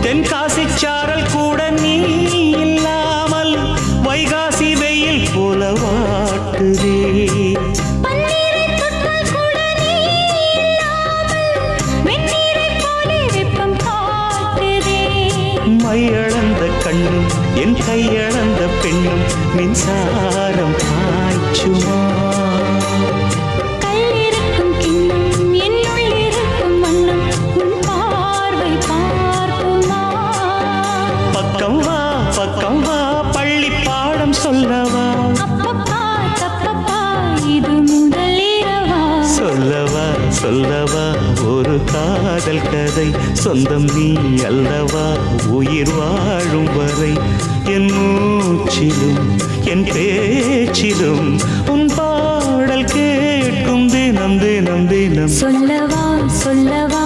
தென்காசி சாரல் கூட நீ இல்லாமல் வைகாசி வெயில் போல வாட்டுதே. மையளந்த கண்ணும் என் கையளந்த பெண்ணும் மின்சாரம் பாய்ச்சுமா. பக்கம் வா பக்கம் வா பள்ளி பாடம் சொல்லவா. சொல்லவா சொல்லவா ஒரு காதல் கதை சொந்தம் நீ அல்லவா உயிர் வாழும் வரை. என் மூச்சிலும் என் பேச்சிலும் உன் பாடல் கேட்கும் தினம் தினம் தினம். சொல்லவா சொல்லவா